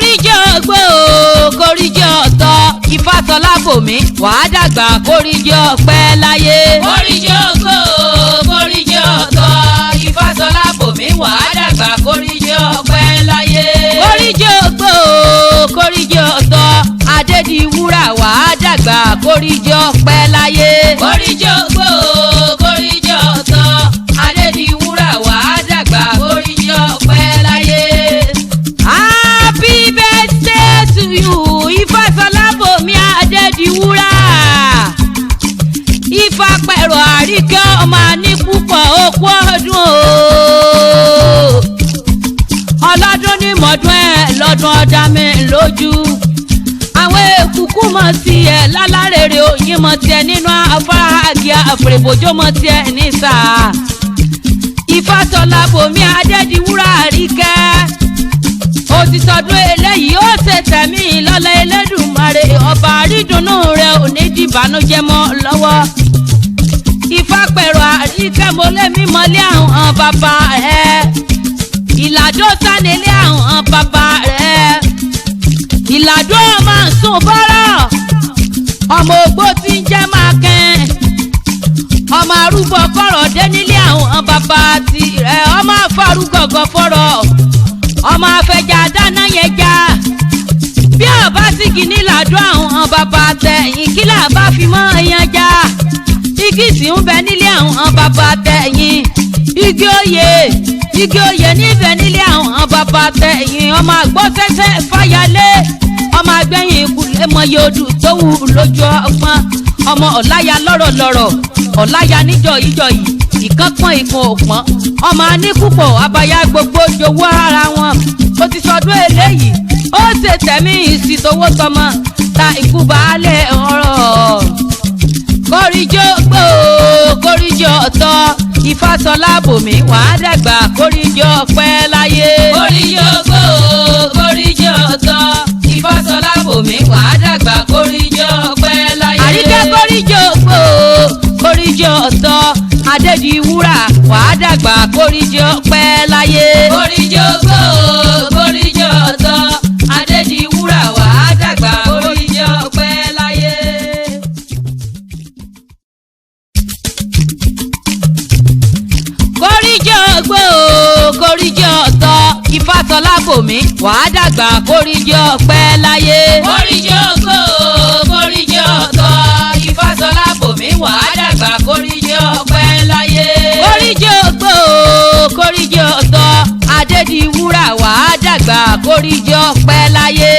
kórìjọ́ gbó kórìjọ́ tọ́ Ifásọlá bòmí wàá dàgbà kórìjọ́ pẹ́ láyé. kórìjọ́ gbó kórìjọ́ tọ́ Ifásọlá bòmí wàá dàgbà kórìjọ́ pẹ́ láyé. kórìjọ́ gbó kórìjọ́ tọ́ Adédiwúrà wàá dàgbà kórìjọ́ pẹ́ láyé. kórìjọ́ gbó kórìjọ́ tọ́ Adédiwúrà wàá dàgbà kórìjọ́ pẹ́ láyé. Happy birthday to you Ifásọlá bòmí Adédiwúrà. Ifápẹ̀rọ̀ àríkẹ́ ọmọ ní púpọ̀ òkú ọdún o. Ọlọ́dún ní mọ̀dún ẹ̀ lọ́dún ọ̀dá mi lójú. Àwọn èkúkú mọ̀ sí ẹ̀ lálárèrè òyìn mọ̀ tiẹ̀ nínú afárá àgíà àfèrèbòjò mọ̀ tiẹ̀ ní sáà. Ifásọlá bòmí Adédiwúrà àríkẹ́. Ó ti sọdún eléyìí ó ṣe tẹ̀mí lọ́lá Elédùmarè ọba àrídùnnú rẹ̀ ò ní dìbànújẹ́ mọ́ lọ́wọ́. Ifápẹ̀rọ̀ àríkẹ́ mo lé mímọ́lé àwọn bàbá rẹ̀. Ìlàdó sánilé àwọn bàbá rẹ̀. Ìlàdó ọmọ sùn bọ́rọ̀. Ọmọ ògbó tí ń jẹ́ máa kẹ́. Ọmọ arúgbó fọ̀rọ̀ dé nílé àwọn bàbá tirẹ̀. Ọmọ afárúgọ̀gọ̀ fọ̀rọ̀. Ọmọ afẹja dáná yẹn já. Bí ọba sígi nílàdó àwọn bàbá tẹ̀yìn kí làbá fi mọ́ ẹyàn já. Igi sì ń bẹ nílé àwọn bàbá tẹ̀yìn. Igi oyè níbẹ̀ nílé àwọn bàbá tẹ̀yìn. Ọmọ àgbọ̀sẹ̀sẹ̀ fàyàlé. Ọmọ àgbẹ̀yìn ìkùlé mọ̀yé odù tó wù lójú ọpọ́n. Ọmọ ọ̀láya lọ́rọ̀lọ́rọ̀ ọ̀láya níjọ̀yíjọ̀yí ìkápọ̀n ìkan òpọ́n. Ọmọ aníkúpọ̀ abaya gbogbo jowó ara wọn. Ó ti sọdún eléyìí ó ṣe tẹ̀mí ìsìtòwó tọmọ ta ikú baálé ọ̀rọ̀. kórìjọ́ gbó kórìjọ́ tọ́ Ifásọlá bòmí wàá dàgbà kórìjọ́ pẹ́ láyé. kórìjọ́ gbó kórìjọ́ tọ́ Ifásọlá bòmí wàá dàgbà kórìjọ́ pẹ́ láyé. àríkẹ́ kórìjọ́ gbó kórìjọ́ tọ́ Adédiwúrà wàá dàgbà kórìjọ́ pẹ́ láyé. kórìjọ́ gbó kórìjọ́ tọ́ Adédiwúrà wàá dàgbà kórìjọ́ pẹ́ láyé. kórìjọ́ gbó kórìjọ́ tọ́ Ifásọlá bòmí wàá dàgbà kórìjọ́ pẹ́ láyé. kórìjọ́ gbó kórìjọ́ tọ́ Ifásọlá bòmí wàá dàgbà kórìjọ́ pẹ́ láyé. kórìjọ́ gbó kórìjọ́ tọ́ Adédiwúrà wàá dàgbà kórìjọ́ pẹ́ láyé.